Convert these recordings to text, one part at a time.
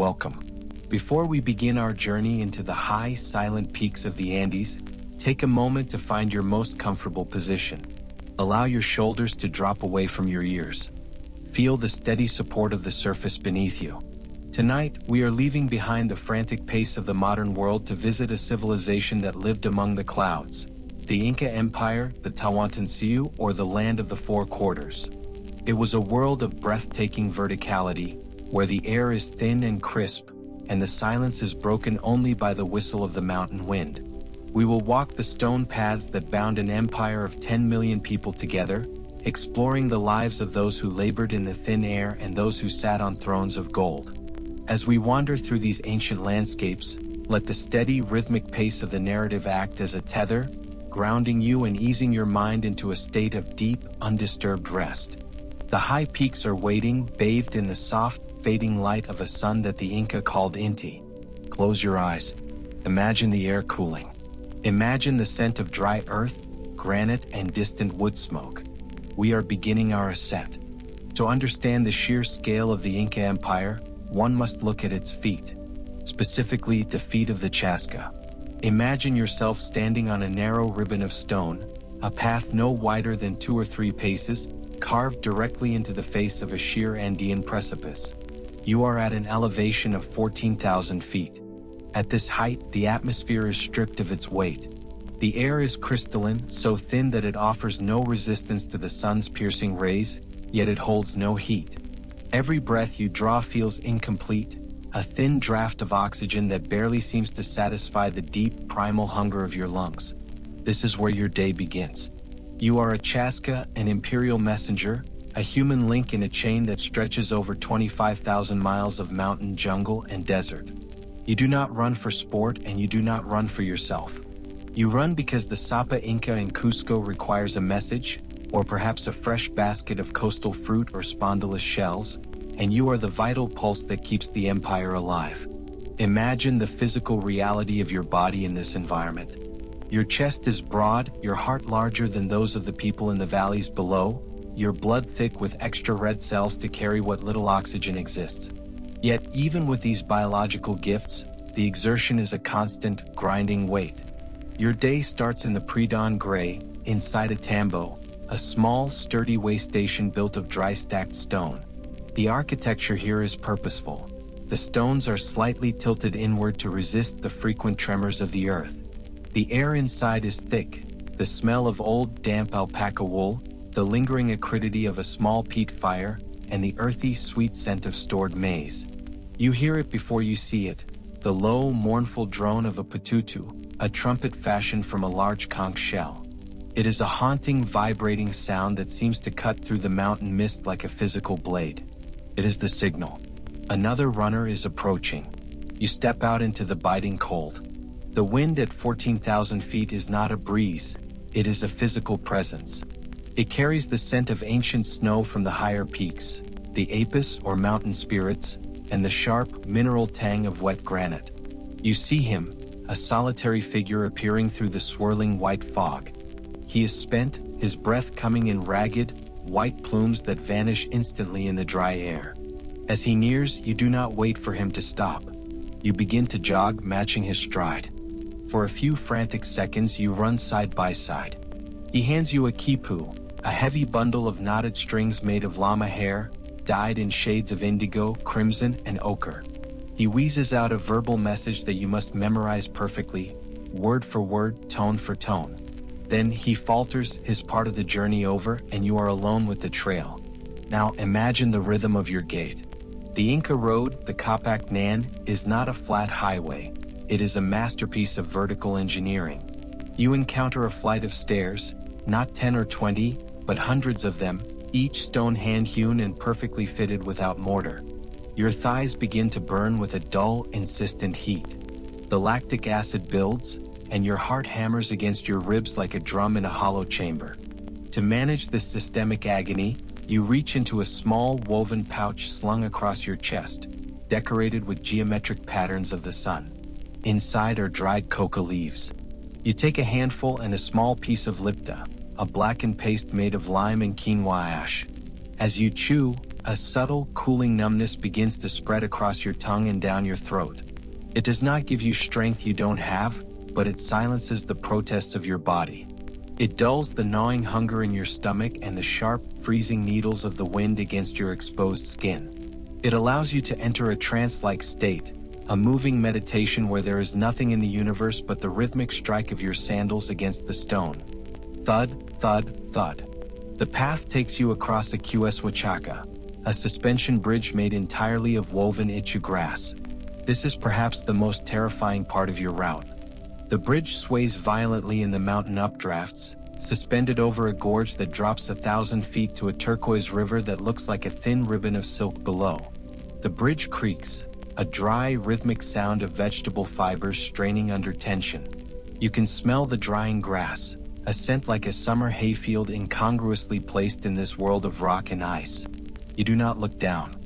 welcome. Before we begin our journey into the high, silent peaks of the Andes, take a moment to find your most comfortable position. Allow your shoulders to drop away from your ears. Feel the steady support of the surface beneath you. Tonight, we are leaving behind the frantic pace of the modern world to visit a civilization that lived among the clouds. The Inca Empire, the Tahuantinsuyu, or the Land of the Four Quarters. It was a world of breathtaking verticality, where the air is thin and crisp, and the silence is broken only by the whistle of the mountain wind. We will walk the stone paths that bound an empire of 10 million people together, exploring the lives of those who labored in the thin air and those who sat on thrones of gold. As we wander through these ancient landscapes, let the steady, rhythmic pace of the narrative act as a tether, grounding you and easing your mind into a state of deep, undisturbed rest. The high peaks are waiting, bathed in the soft, fading light of a sun that the Inca called Inti. Close your eyes. Imagine the air cooling. Imagine the scent of dry earth, granite, and distant wood smoke. We are beginning our ascent. To understand the sheer scale of the Inca Empire, one must look at its feet, specifically the feet of the Chasqui. Imagine yourself standing on a narrow ribbon of stone, a path no wider than 2 or 3 paces, carved directly into the face of a sheer Andean precipice. You are at an elevation of 14,000 feet. At this height, the atmosphere is stripped of its weight. The air is crystalline, so thin that it offers no resistance to the sun's piercing rays, yet it holds no heat. Every breath you draw feels incomplete, a thin draft of oxygen that barely seems to satisfy the deep, primal hunger of your lungs. This is where your day begins. You are a Chasqui, an imperial messenger, a human link in a chain that stretches over 25,000 miles of mountain, jungle, and desert. You do not run for sport and you do not run for yourself. You run because the Sapa Inca in Cusco requires a message, or perhaps a fresh basket of coastal fruit or spondylus shells, and you are the vital pulse that keeps the empire alive. Imagine the physical reality of your body in this environment. Your chest is broad, your heart larger than those of the people in the valleys below, your blood thick with extra red cells to carry what little oxygen exists. Yet, even with these biological gifts, the exertion is a constant, grinding weight. Your day starts in the pre-dawn gray, inside a tambo, a small, sturdy way station built of dry stacked stone. The architecture here is purposeful. The stones are slightly tilted inward to resist the frequent tremors of the earth. The air inside is thick, the smell of old, damp alpaca wool, the lingering acridity of a small peat fire, and the earthy, sweet scent of stored maize. You hear it before you see it, the low, mournful drone of a patutu, a trumpet fashioned from a large conch shell. It is a haunting, vibrating sound that seems to cut through the mountain mist like a physical blade. It is the signal. Another runner is approaching. You step out into the biting cold. The wind at 14,000 feet is not a breeze, it is a physical presence. It carries the scent of ancient snow from the higher peaks, the apis or mountain spirits, and the sharp, mineral tang of wet granite. You see him, a solitary figure appearing through the swirling white fog. He is spent, his breath coming in ragged, white plumes that vanish instantly in the dry air. As he nears, you do not wait for him to stop. You begin to jog, matching his stride. For a few frantic seconds, you run side by side. He hands you a quipu, a heavy bundle of knotted strings made of llama hair, dyed in shades of indigo, crimson, and ochre. He wheezes out a verbal message that you must memorize perfectly, word for word, tone for tone. Then he falters, his part of the journey over, and you are alone with the trail. Now imagine the rhythm of your gait. The Inca Road, the Capac Nan, is not a flat highway. It is a masterpiece of vertical engineering. You encounter a flight of stairs, not 10 or 20, but hundreds of them, each stone hand-hewn and perfectly fitted without mortar. Your thighs begin to burn with a dull, insistent heat. The lactic acid builds, and your heart hammers against your ribs like a drum in a hollow chamber. To manage this systemic agony, you reach into a small woven pouch slung across your chest, decorated with geometric patterns of the sun. Inside are dried coca leaves. You take a handful and a small piece of lipta, a blackened paste made of lime and quinoa ash. As you chew, A subtle, cooling numbness begins to spread across your tongue and down your throat. It does not give you strength you don't have, but it silences the protests of your body. It dulls the gnawing hunger in your stomach and the sharp, freezing needles of the wind against your exposed skin. It allows you to enter a trance-like state, a moving meditation where there is nothing in the universe but the rhythmic strike of your sandals against the stone. Thud, thud, thud. The path takes you across a Huachuaca, a suspension bridge made entirely of woven ichu grass. This is perhaps the most terrifying part of your route. The bridge sways violently in the mountain updrafts, suspended over a gorge that drops 1,000 feet to a turquoise river that looks like a thin ribbon of silk below. The bridge creaks, a dry, rhythmic sound of vegetable fibers straining under tension. You can smell the drying grass, a scent like a summer hayfield incongruously placed in this world of rock and ice. You do not look down.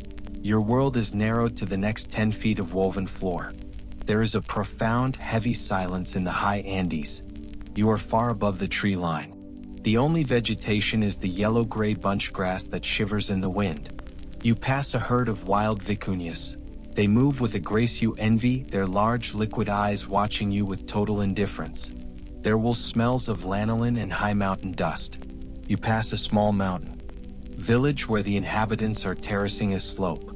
Your world is narrowed to the next 10 feet of woven floor. There is a profound, heavy silence in the high Andes. You are far above the tree line. The only vegetation is the yellow-gray bunch grass that shivers in the wind. You pass a herd of wild vicuñas. They move with a grace you envy, their large liquid eyes watching you with total indifference. There will smells of lanolin and high mountain dust. You pass a small mountain village where the inhabitants are terracing a slope.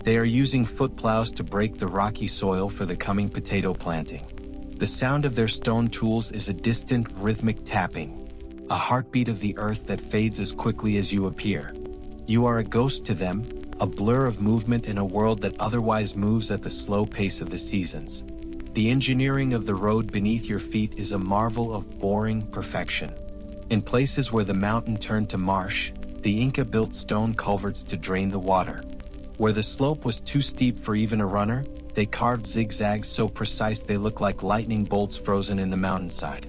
They are using foot plows to break the rocky soil for the coming potato planting. The sound of their stone tools is a distant, rhythmic tapping, a heartbeat of the earth that fades as quickly as you appear. You are a ghost to them, a blur of movement in a world that otherwise moves at the slow pace of the seasons. The engineering of the road beneath your feet is a marvel of boring perfection. In places where the mountain turned to marsh, the Inca built stone culverts to drain the water. Where the slope was too steep for even a runner, they carved zigzags so precise they look like lightning bolts frozen in the mountainside.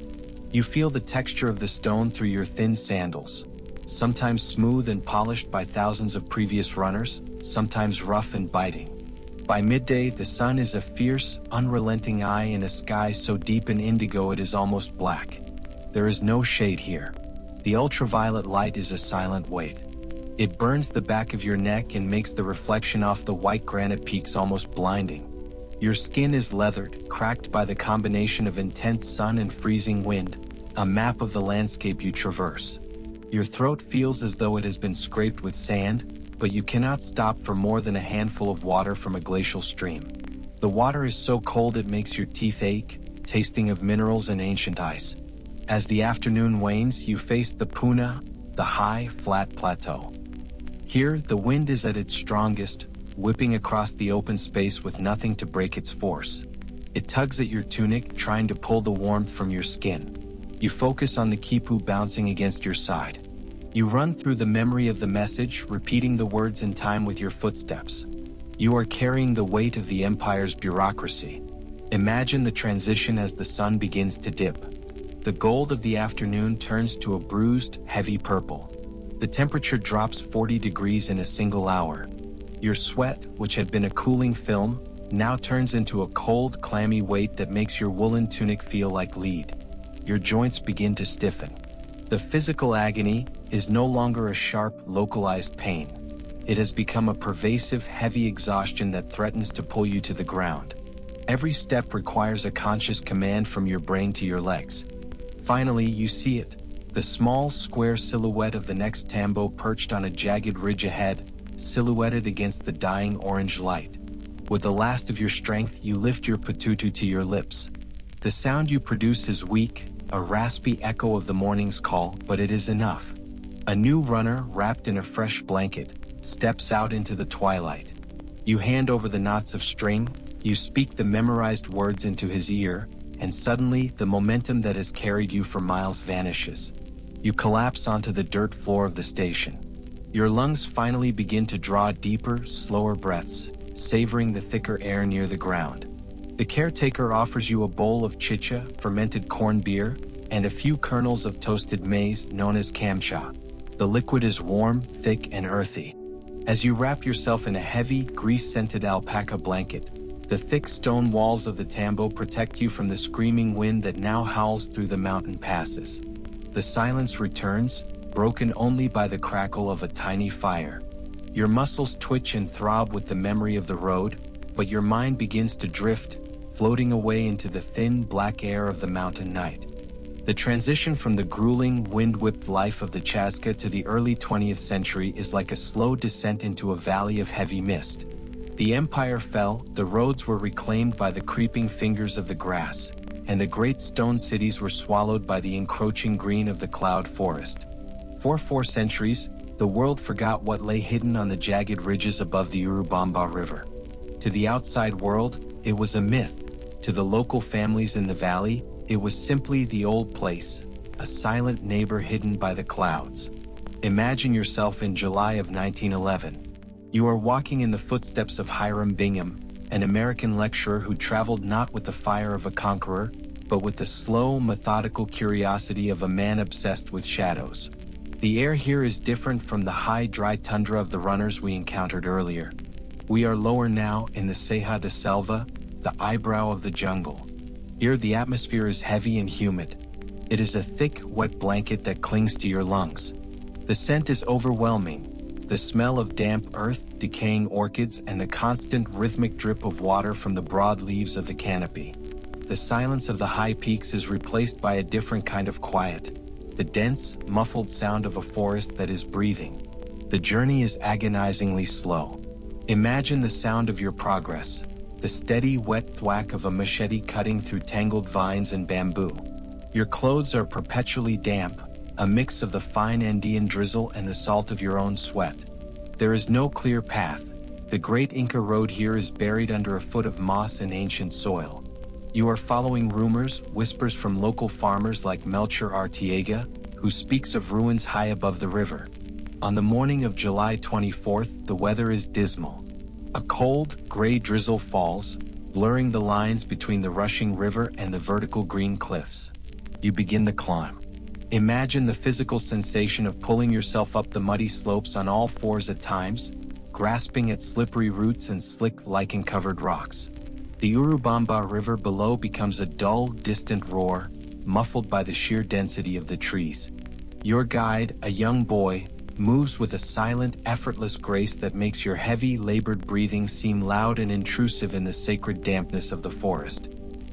You feel the texture of the stone through your thin sandals, sometimes smooth and polished by thousands of previous runners, sometimes rough and biting. By midday, the sun is a fierce, unrelenting eye in a sky so deep in indigo it is almost black. There is no shade here. The ultraviolet light is a silent weight. It burns the back of your neck and makes the reflection off the white granite peaks almost blinding. Your skin is leathered, cracked by the combination of intense sun and freezing wind, a map of the landscape you traverse. Your throat feels as though it has been scraped with sand, but you cannot stop for more than a handful of water from a glacial stream. The water is so cold it makes your teeth ache, tasting of minerals and ancient ice. As the afternoon wanes, you face the Puna, the high, flat plateau. Here, the wind is at its strongest, whipping across the open space with nothing to break its force. It tugs at your tunic, trying to pull the warmth from your skin. You focus on the Quipu bouncing against your side. You run through the memory of the message, repeating the words in time with your footsteps. You are carrying the weight of the empire's bureaucracy. Imagine the transition as the sun begins to dip. The gold of the afternoon turns to a bruised, heavy purple. The temperature drops 40 degrees in a single hour. Your sweat, which had been a cooling film, now turns into a cold, clammy weight that makes your woolen tunic feel like lead. Your joints begin to stiffen. The physical agony is no longer a sharp, localized pain. It has become a pervasive, heavy exhaustion that threatens to pull you to the ground. Every step requires a conscious command from your brain to your legs. Finally, you see it. The small, square silhouette of the next tambo perched on a jagged ridge ahead, silhouetted against the dying orange light. With the last of your strength, you lift your patutu to your lips. The sound you produce is weak, a raspy echo of the morning's call, but it is enough. A new runner, wrapped in a fresh blanket, steps out into the twilight. You hand over the knots of string, you speak the memorized words into his ear, and suddenly the momentum that has carried you for miles vanishes. You collapse onto the dirt floor of the station. Your lungs finally begin to draw deeper, slower breaths, savoring the thicker air near the ground. The caretaker offers you a bowl of chicha, fermented corn beer, and a few kernels of toasted maize known as kamcha. The liquid is warm, thick, and earthy. As you wrap yourself in a heavy, grease-scented alpaca blanket, the thick stone walls of the tambo protect you from the screaming wind that now howls through the mountain passes. The silence returns, broken only by the crackle of a tiny fire. Your muscles twitch and throb with the memory of the road, but your mind begins to drift, floating away into the thin, black air of the mountain night. The transition from the grueling, wind-whipped life of the Chasqui to the early 20th century is like a slow descent into a valley of heavy mist. The empire fell, the roads were reclaimed by the creeping fingers of the grass, and the great stone cities were swallowed by the encroaching green of the cloud forest. For 4 centuries, the world forgot what lay hidden on the jagged ridges above the Urubamba River. To the outside world, it was a myth. To the local families in the valley, it was simply the old place, a silent neighbor hidden by the clouds. Imagine yourself in July of 1911. You are walking in the footsteps of Hiram Bingham, an American lecturer who traveled not with the fire of a conqueror, but with the slow, methodical curiosity of a man obsessed with shadows. The air here is different from the high, dry tundra of the runners we encountered earlier. We are lower now in the Ceja de Selva, the eyebrow of the jungle. Here the atmosphere is heavy and humid. It is a thick, wet blanket that clings to your lungs. The scent is overwhelming. The smell of damp earth, decaying orchids, and the constant rhythmic drip of water from the broad leaves of the canopy. The silence of the high peaks is replaced by a different kind of quiet, the dense, muffled sound of a forest that is breathing. The journey is agonizingly slow. Imagine the sound of your progress, the steady, wet thwack of a machete cutting through tangled vines and bamboo. Your clothes are perpetually damp, a mix of the fine Andean drizzle and the salt of your own sweat. There is no clear path. The great Inca road here is buried under a foot of moss and ancient soil. You are following rumors, whispers from local farmers like Melchor Artiega, who speaks of ruins high above the river. On the morning of July 24th, the weather is dismal. A cold, gray drizzle falls, blurring the lines between the rushing river and the vertical green cliffs. You begin the climb. Imagine the physical sensation of pulling yourself up the muddy slopes on all fours at times, grasping at slippery roots and slick lichen-covered rocks. The Urubamba River below becomes a dull, distant roar, muffled by the sheer density of the trees. Your guide, a young boy, moves with a silent, effortless grace that makes your heavy, labored breathing seem loud and intrusive in the sacred dampness of the forest.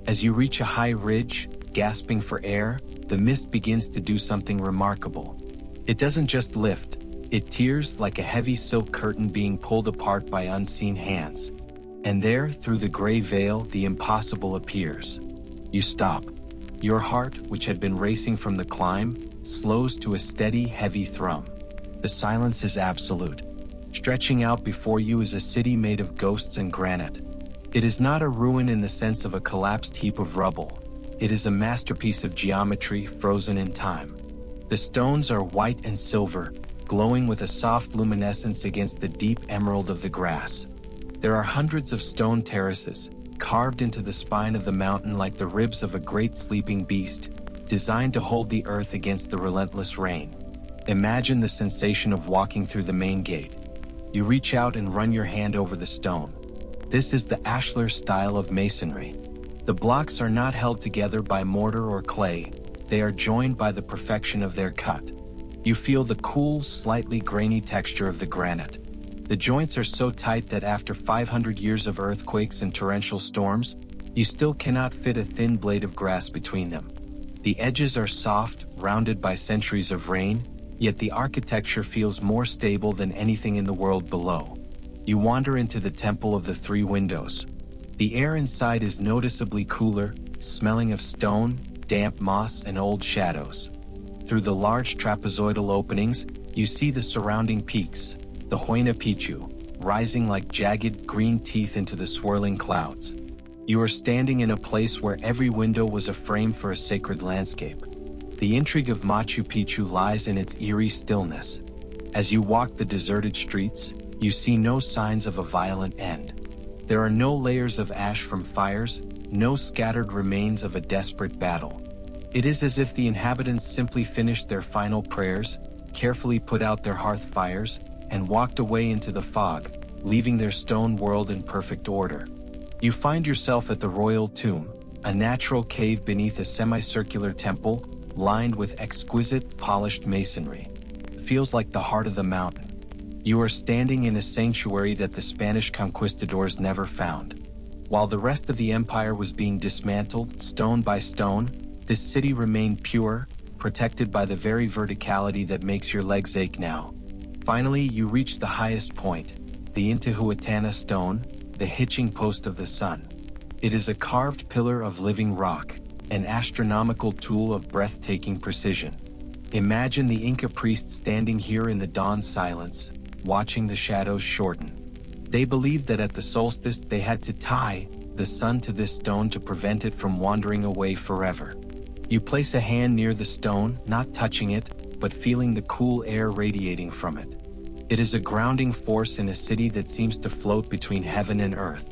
As you reach a high ridge, gasping for air, the mist begins to do something remarkable. It doesn't just lift, it tears like a heavy silk curtain being pulled apart by unseen hands. And there, through the gray veil, the impossible appears. You stop. Your heart, which had been racing from the climb, slows to a steady, heavy thrum. The silence is absolute. Stretching out before you is a city made of ghosts and granite. It is not a ruin in the sense of a collapsed heap of rubble. It is a masterpiece of geometry frozen in time. The stones are white and silver, glowing with a soft luminescence against the deep emerald of the grass. There are hundreds of stone terraces, carved into the spine of the mountain like the ribs of a great sleeping beast, designed to hold the earth against the relentless rain. Imagine the sensation of walking through the main gate. You reach out and run your hand over the stone. This is the ashlar style of masonry. The blocks are not held together by mortar or clay, they are joined by the perfection of their cut. You feel the cool, slightly grainy texture of the granite. The joints are so tight that after 500 years of earthquakes and torrential storms, you still cannot fit a thin blade of grass between them. The edges are soft, rounded by centuries of rain, yet the architecture feels more stable than anything in the world below. You wander into the Temple of the Three Windows. The air inside is noticeably cooler, smelling of stone, damp moss, and old shadows. Through the large trapezoidal openings, you see the surrounding peaks, the Machu Picchu, rising like jagged green teeth into the swirling clouds. You are standing in a place where every window was a frame for a sacred landscape. The intrigue of Machu Picchu lies in its eerie stillness. As you walk the deserted streets, you see no signs of a violent end. There are no layers of ash from fires, no scattered remains of a desperate battle. It is as if the inhabitants simply finished their final prayers, carefully put out their hearth fires, and walked away into the fog, leaving their stone world in perfect order. You find yourself at the Royal Tomb, a natural cave beneath a semicircular temple, lined with exquisite, polished masonry. It feels like the heart of the mountain. You are standing in a sanctuary that the Spanish conquistadors never found. While the rest of the empire was being dismantled, stone by stone, this city remained pure, protected by the very verticality that makes your legs ache now. Finally, you reach the highest point, the Intihuatana stone, the hitching post of the sun. It is a carved pillar of living rock, an astronomical tool of breathtaking precision. Imagine the Inca priests standing here in the dawn silence, watching the shadows shorten. They believed that at the solstice they had to tie the sun to this stone to prevent it from wandering away forever. You place a hand near the stone, not touching it, but feeling the cool air radiating from it. It is a grounding force in a city that seems to float between heaven and earth.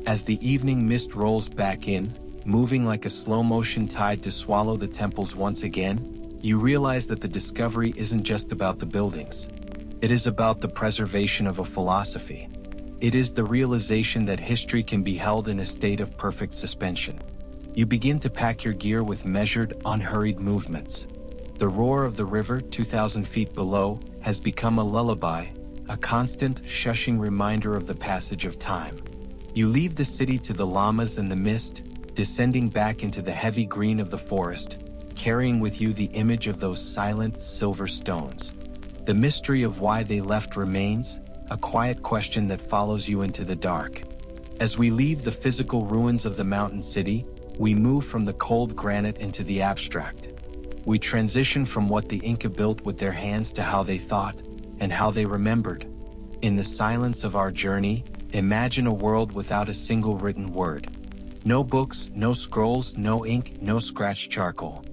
As the evening mist rolls back in, moving like a slow-motion tide to swallow the temples once again, you realize that the discovery isn't just about the buildings. It is about the preservation of a philosophy. It is the realization that history can be held in a state of perfect suspension. You begin to pack your gear with measured, unhurried movements. The roar of the river, 2,000 feet below, has become a lullaby, a constant, shushing reminder of the passage of time. You leave the city to the llamas and the mist, descending back into the heavy green of the forest, carrying with you the image of those silent, silver stones. The mystery of why they left remains, a quiet question that follows you into the dark. As we leave the physical ruins of the mountain city, we move from the cold granite into the abstract. We transition from what the Inca built with their hands to how they thought and how they remembered. In the silence of our journey, imagine a world without a single written word. No books, no scrolls, no ink, no scratched charcoal.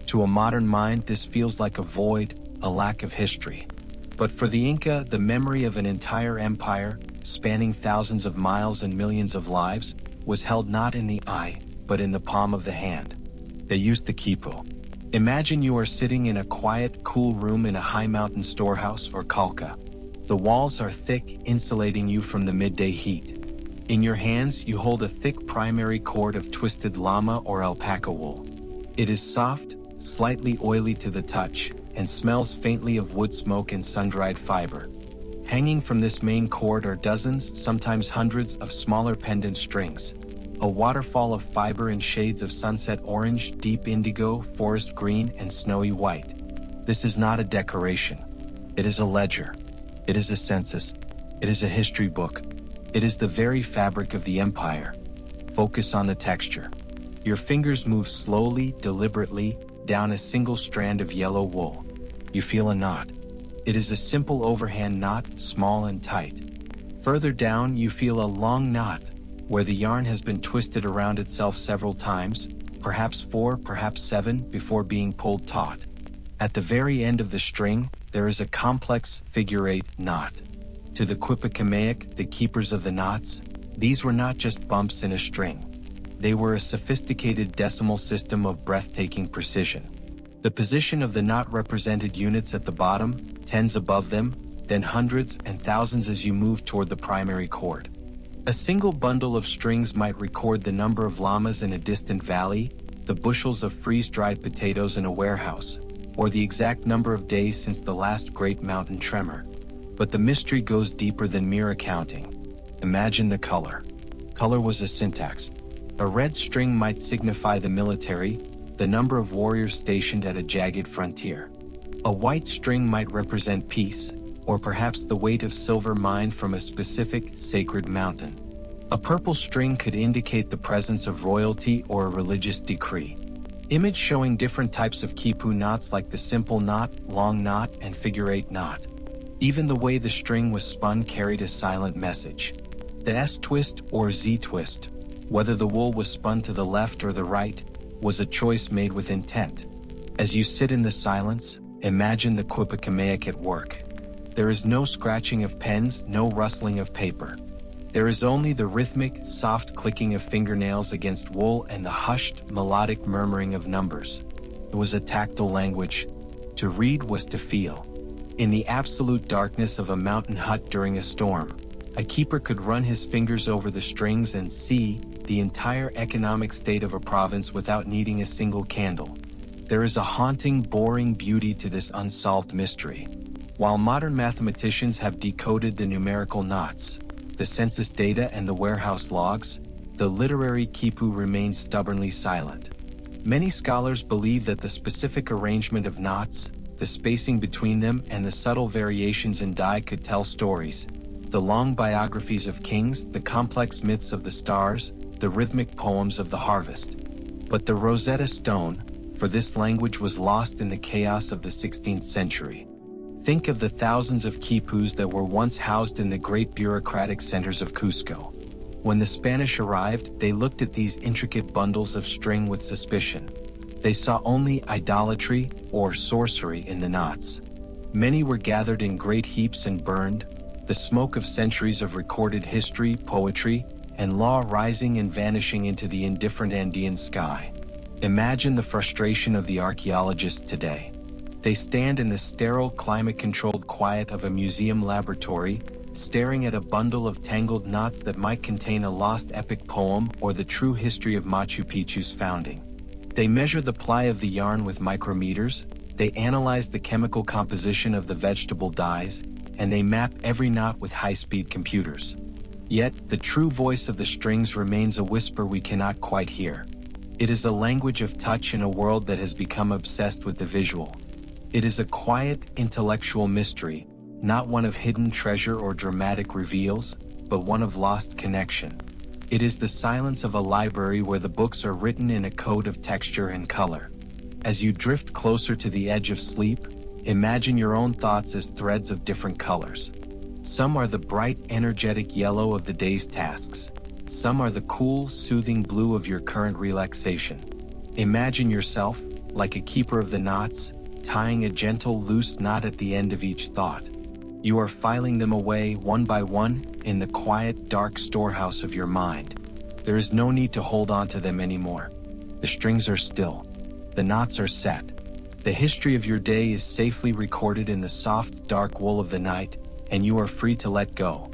To a modern mind, this feels like a void, a lack of history. But for the Inca, the memory of an entire empire, spanning thousands of miles and millions of lives, was held not in the eye, but in the palm of the hand. They used the Quipu. Imagine you are sitting in a quiet, cool room in a high mountain storehouse or calca. The walls are thick, insulating you from the midday heat. In your hands, you hold a thick primary cord of twisted llama or alpaca wool. It is soft, slightly oily to the touch, and smells faintly of wood smoke and sun-dried fiber. Hanging from this main cord are dozens, sometimes hundreds, of smaller pendant strings. A waterfall of fiber in shades of sunset orange, deep indigo, forest green, and snowy white. This is not a decoration. It is a ledger. It is a census. It is a history book. It is the very fabric of the empire. Focus on the texture. Your fingers move slowly, deliberately, down a single strand of yellow wool. You feel a knot. It is a simple overhand knot, small and tight. Further down, you feel a long knot, where the yarn has been twisted around itself several times, perhaps 4, perhaps 7, before being pulled taut. At the very end of the string, there is a complex figure-8 knot. To the Quipu, the keepers of the knots, these were not just bumps in a string. They were a sophisticated decimal system of breathtaking precision. The position of the knot represented units at the bottom, tens above them, then hundreds and thousands as you move toward the primary cord. A single bundle of strings might record the number of llamas in a distant valley, the bushels of freeze-dried potatoes in a warehouse, or the exact number of days since the last great mountain tremor. But the mystery goes deeper than mere accounting. Imagine the color. Color was a syntax. A red string might signify the military, the number of warriors stationed at a jagged frontier. A white string might represent peace, or perhaps the weight of silver mined from a specific, sacred mountain. A purple string could indicate the presence of royalty or a religious decree. Image showing different types of Quipu knots like the simple knot, long knot, and figure-8 knot. Even the way the string was spun carried a silent message. The S-twist or Z-twist, whether the wool was spun to the left or the right, was a choice made with intent. As you sit in the silence, imagine the Quipu at work. There is no scratching of pens, no rustling of paper. There is only the rhythmic, soft clicking of fingernails against wool and the hushed, melodic murmuring of numbers. It was a tactile language. To read was to feel. In the absolute darkness of a mountain hut during a storm, a keeper could run his fingers over the strings and see the entire economic state of a province without needing a single candle. There is a haunting, boring beauty to this unsolved mystery. While modern mathematicians have decoded the numerical knots, the census data and the warehouse logs, the literary Quipu remains stubbornly silent. Many scholars believe that the specific arrangement of knots, the spacing between them, and the subtle variations in dye could tell stories. The long biographies of kings, the complex myths of the stars, the rhythmic poems of the harvest. But the Rosetta Stone, for this language, was lost in the chaos of the 16th century. Think of the thousands of quipus that were once housed in the great bureaucratic centers of Cusco. When the Spanish arrived, they looked at these intricate bundles of string with suspicion. They saw only idolatry or sorcery in the knots. Many were gathered in great heaps and burned, the smoke of centuries of recorded history, poetry, and law rising and vanishing into the indifferent Andean sky. Imagine the frustration of the archaeologists today. They stand in the sterile, climate-controlled quiet of a museum laboratory, staring at a bundle of tangled knots that might contain a lost epic poem or the true history of Machu Picchu's founding. They measure the ply of the yarn with micrometers, they analyze the chemical composition of the vegetable dyes, and they map every knot with high-speed computers. Yet, the true voice of the strings remains a whisper we cannot quite hear. It is a language of touch in a world that has become obsessed with the visual. It is a quiet, intellectual mystery, not one of hidden treasure or dramatic reveals, but one of lost connection. It is the silence of a library where the books are written in a code of texture and color. As you drift closer to the edge of sleep, imagine your own thoughts as threads of different colors. Some are the bright, energetic yellow of the day's tasks. Some are the cool, soothing blue of your current relaxation. Imagine yourself, like a keeper of the knots, tying a gentle, loose knot at the end of each thought. You are filing them away, one by one, in the quiet, dark storehouse of your mind. There is no need to hold on to them anymore. The strings are still. The knots are set. The history of your day is safely recorded in the soft, dark wool of the night, and you are free to let go.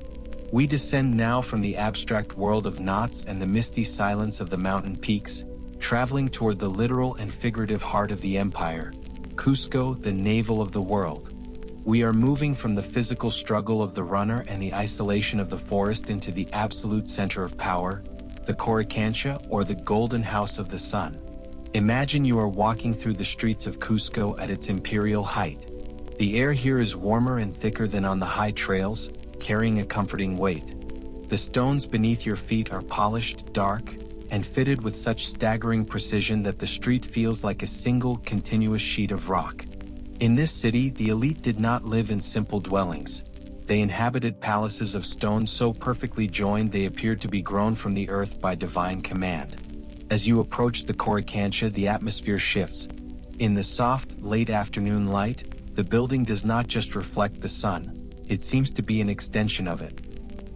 We descend now from the abstract world of knots and the misty silence of the mountain peaks, traveling toward the literal and figurative heart of the empire, Cusco, the navel of the world. We are moving from the physical struggle of the runner and the isolation of the forest into the absolute center of power, the Coricancha, or the golden house of the sun. Imagine you are walking through the streets of Cusco at its imperial height. The air here is warmer and thicker than on the high trails, carrying a comforting weight. The stones beneath your feet are polished, dark, and fitted with such staggering precision that the street feels like a single, continuous sheet of rock. In this city, the elite did not live in simple dwellings. They inhabited palaces of stone so perfectly joined they appeared to be grown from the earth by divine command. As you approach the Coricancha, the atmosphere shifts. In the soft, late afternoon light, the building does not just reflect the sun, it seems to be an extension of it.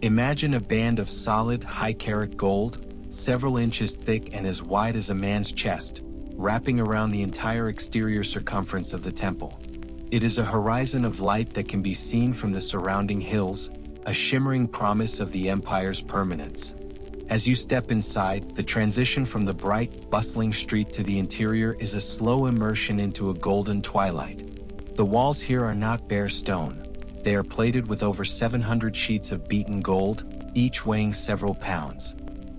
Imagine a band of solid, high-carat gold, several inches thick and as wide as a man's chest, wrapping around the entire exterior circumference of the temple. It is a horizon of light that can be seen from the surrounding hills, a shimmering promise of the empire's permanence. As you step inside, the transition from the bright, bustling street to the interior is a slow immersion into a golden twilight. The walls here are not bare stone. They are plated with over 700 sheets of beaten gold, each weighing several pounds.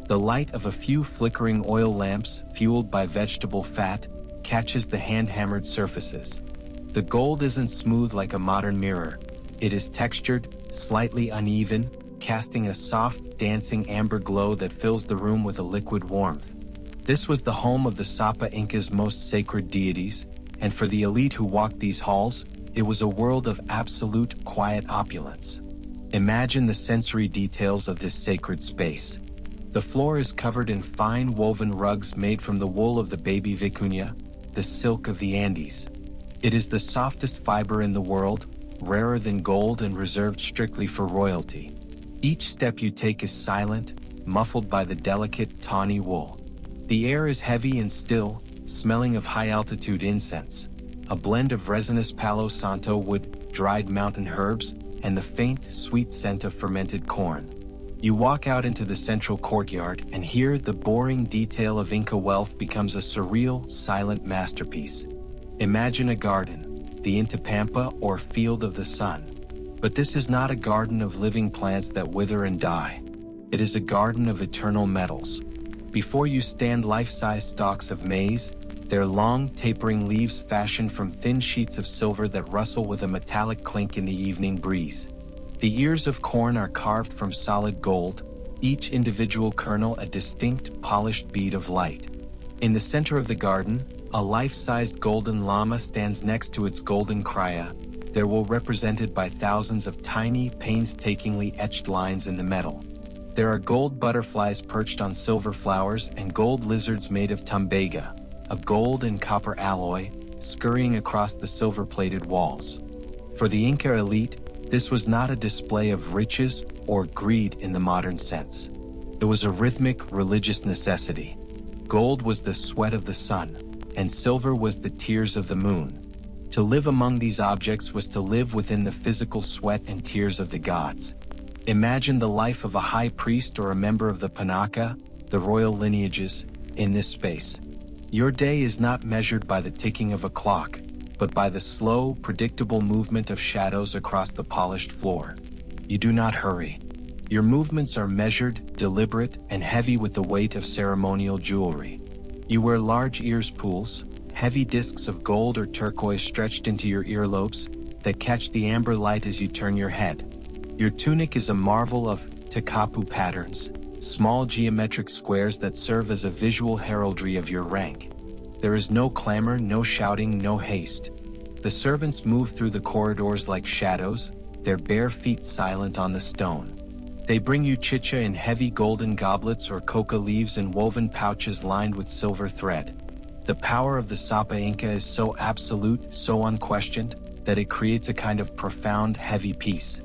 The light of a few flickering oil lamps, fueled by vegetable fat, catches the hand-hammered surfaces. The gold isn't smooth like a modern mirror. It is textured, slightly uneven, casting a soft, dancing amber glow that fills the room with a liquid warmth. This was the home of the Sapa Inca's most sacred deities, and for the elite who walked these halls, it was a world of absolute, quiet opulence. Imagine the sensory details of this sacred space. The floor is covered in fine woven rugs made from the wool of the baby vicuña, the silk of the Andes. It is the softest fiber in the world, rarer than gold and reserved strictly for royalty. Each step you take is silent, muffled by the delicate, tawny wool. The air is heavy and still, smelling of high-altitude incense, a blend of resinous Palo Santo wood, dried mountain herbs, and the faint, sweet scent of fermented corn. You walk out into the central courtyard, and here the boring detail of Inca wealth becomes a surreal, silent masterpiece. Imagine a garden. the Inti Pampa or Field of the Sun. But this is not a garden of living plants that wither and die. It is a garden of eternal metals. Before you stand life-size stalks of maize, their long, tapering leaves fashioned from thin sheets of silver that rustle with a metallic clink in the evening breeze. The ears of corn are carved from solid gold, each individual kernel a distinct, polished bead of light. In the center of the garden, a life-sized golden llama stands next to its golden crya, their wool represented by thousands of tiny, painstakingly etched lines in the metal. There are gold butterflies perched on silver flowers and gold lizards made of tumbaga, a gold and copper alloy, scurrying across the silver-plated walls. For the Inca elite, this was not a display of riches or greed in the modern sense. It was a rhythmic, religious necessity. Gold was the sweat of the sun, and silver was the tears of the moon. To live among these objects was to live within the physical sweat and tears of the gods. Imagine the life of a high priest or a member of the Panaka, the royal lineages, in this space. Your day is not measured by the ticking of a clock, but by the slow, predictable movement of shadows across the polished floor. You do not hurry. Your movements are measured, deliberate, and heavy with the weight of ceremonial jewelry. You wear large ears pools, heavy discs of gold or turquoise stretched into your earlobes that catch the amber light as you turn your head. Your tunic is a marvel of takapu patterns, small geometric squares that serve as a visual heraldry of your rank. There is no clamor, no shouting, no haste. The servants move through the corridors like shadows, their bare feet silent on the stone. They bring you chicha in heavy golden goblets or coca leaves in woven pouches lined with silver thread. The power of the Sapa Inca is so absolute, so unquestioned, that it creates a kind of profound, heavy peace.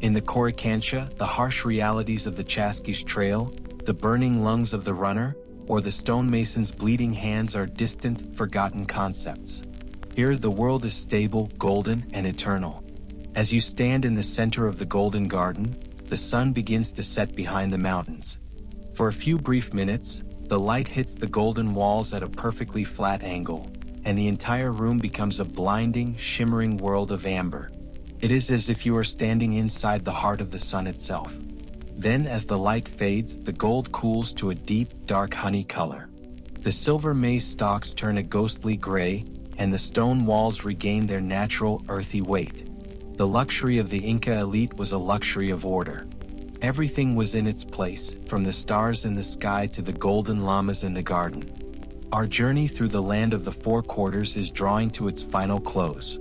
In the Coricancha, the harsh realities of the Chasqui's trail, the burning lungs of the runner, or the stonemason's bleeding hands are distant, forgotten concepts. Here, the world is stable, golden, and eternal. As you stand in the center of the golden garden, the sun begins to set behind the mountains. For a few brief minutes, the light hits the golden walls at a perfectly flat angle, and the entire room becomes a blinding, shimmering world of amber. It is as if you are standing inside the heart of the sun itself. Then, as the light fades, the gold cools to a deep, dark honey color. The silver maize stalks turn a ghostly gray, and the stone walls regain their natural, earthy weight. The luxury of the Inca elite was a luxury of order. Everything was in its place, from the stars in the sky to the golden llamas in the garden. Our journey through the land of the four quarters is drawing to its final close.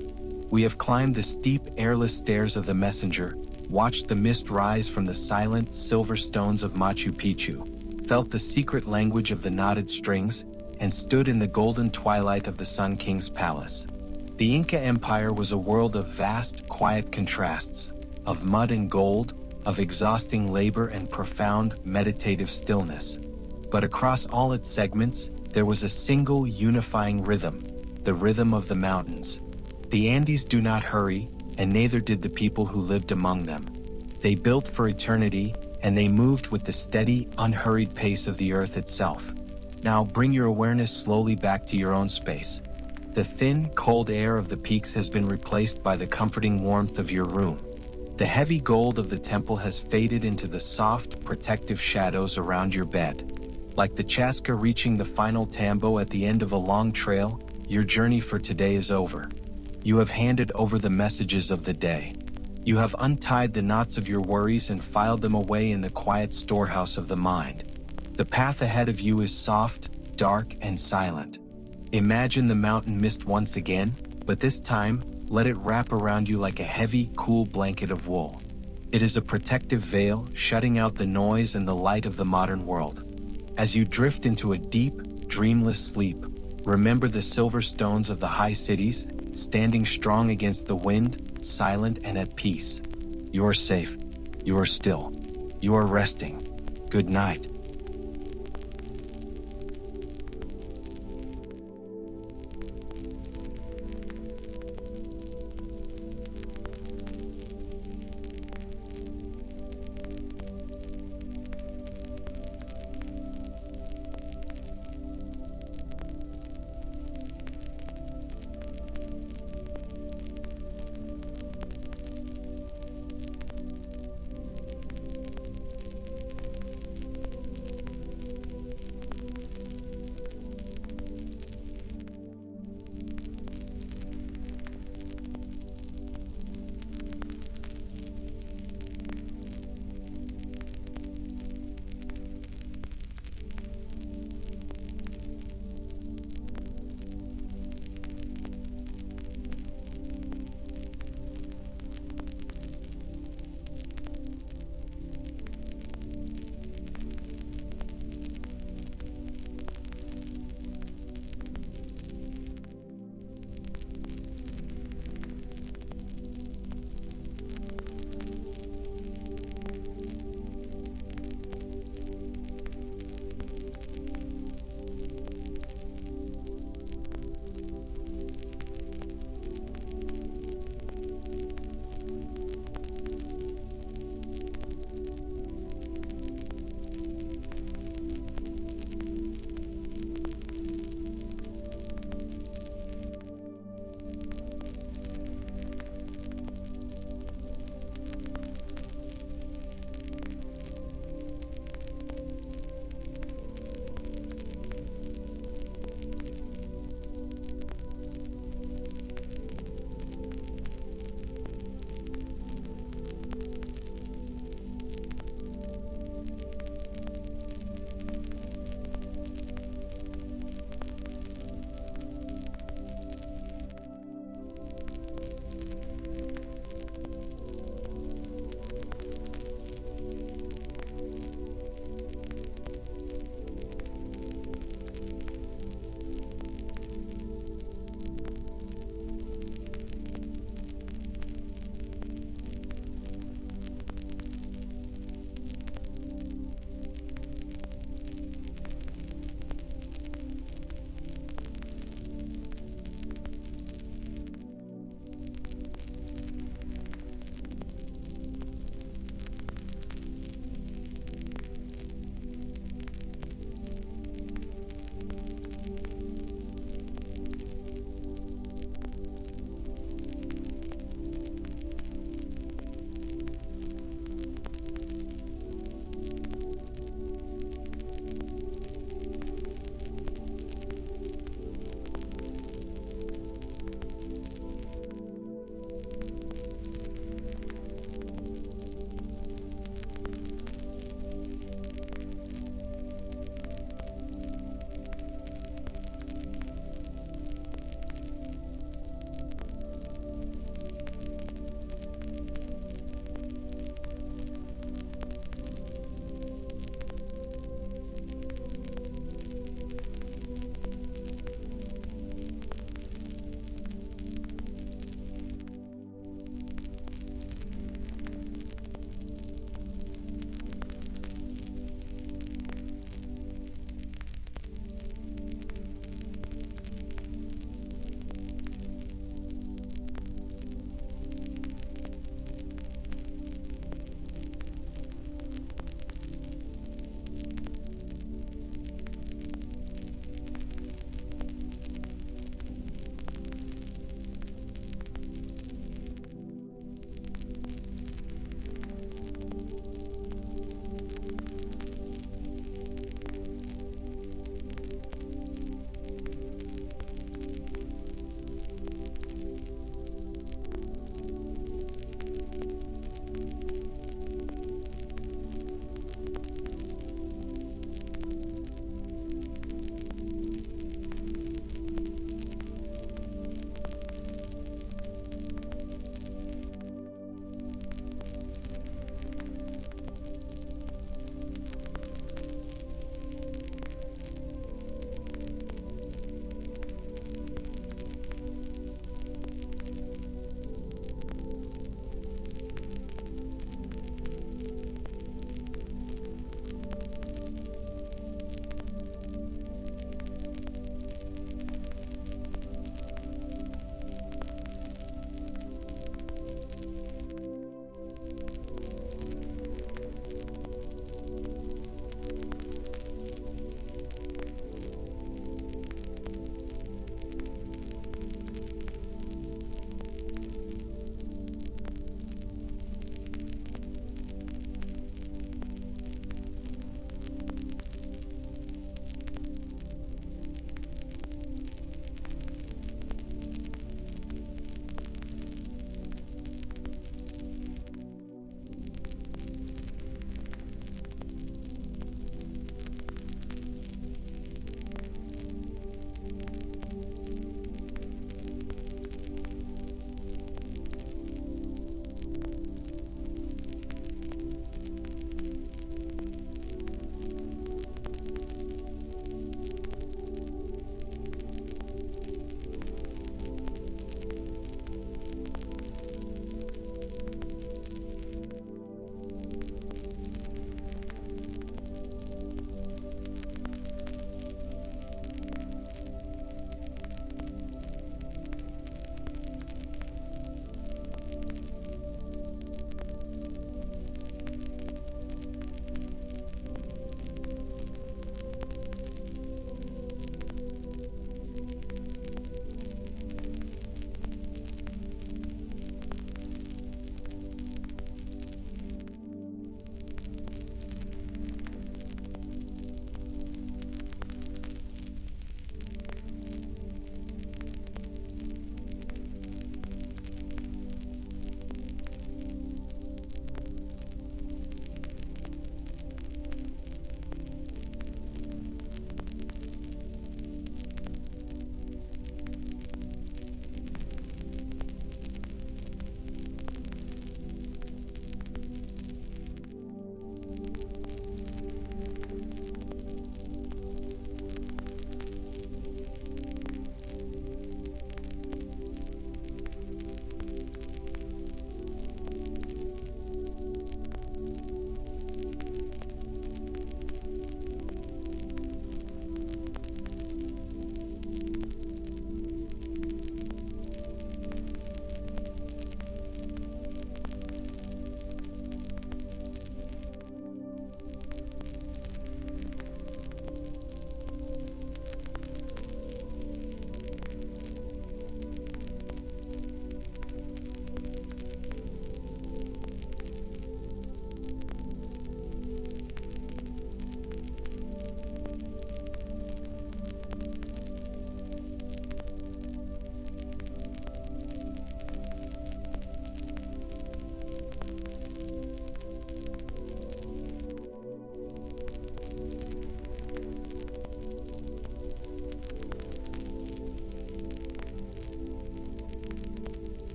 We have climbed the steep, airless stairs of the messenger, watched the mist rise from the silent, silver stones of Machu Picchu, felt the secret language of the knotted strings, and stood in the golden twilight of the Sun King's palace. The Inca Empire was a world of vast, quiet contrasts, of mud and gold, of exhausting labor and profound, meditative stillness. But across all its segments, there was a single unifying rhythm, the rhythm of the mountains. The Andes do not hurry, and neither did the people who lived among them. They built for eternity, and they moved with the steady, unhurried pace of the earth itself. Now bring your awareness slowly back to your own space. The thin, cold air of the peaks has been replaced by the comforting warmth of your room. The heavy gold of the temple has faded into the soft, protective shadows around your bed. Like the Chasqui reaching the final tambo at the end of a long trail, your journey for today is over. You have handed over the messages of the day. You have untied the knots of your worries and filed them away in the quiet storehouse of the mind. The path ahead of you is soft, dark, and silent. Imagine the mountain mist once again, but this time, let it wrap around you like a heavy, cool blanket of wool. It is a protective veil, shutting out the noise and the light of the modern world. As you drift into a deep, dreamless sleep, remember the silver stones of the high cities, standing strong against the wind, silent and at peace. You are safe. You are still. You are resting. Good night.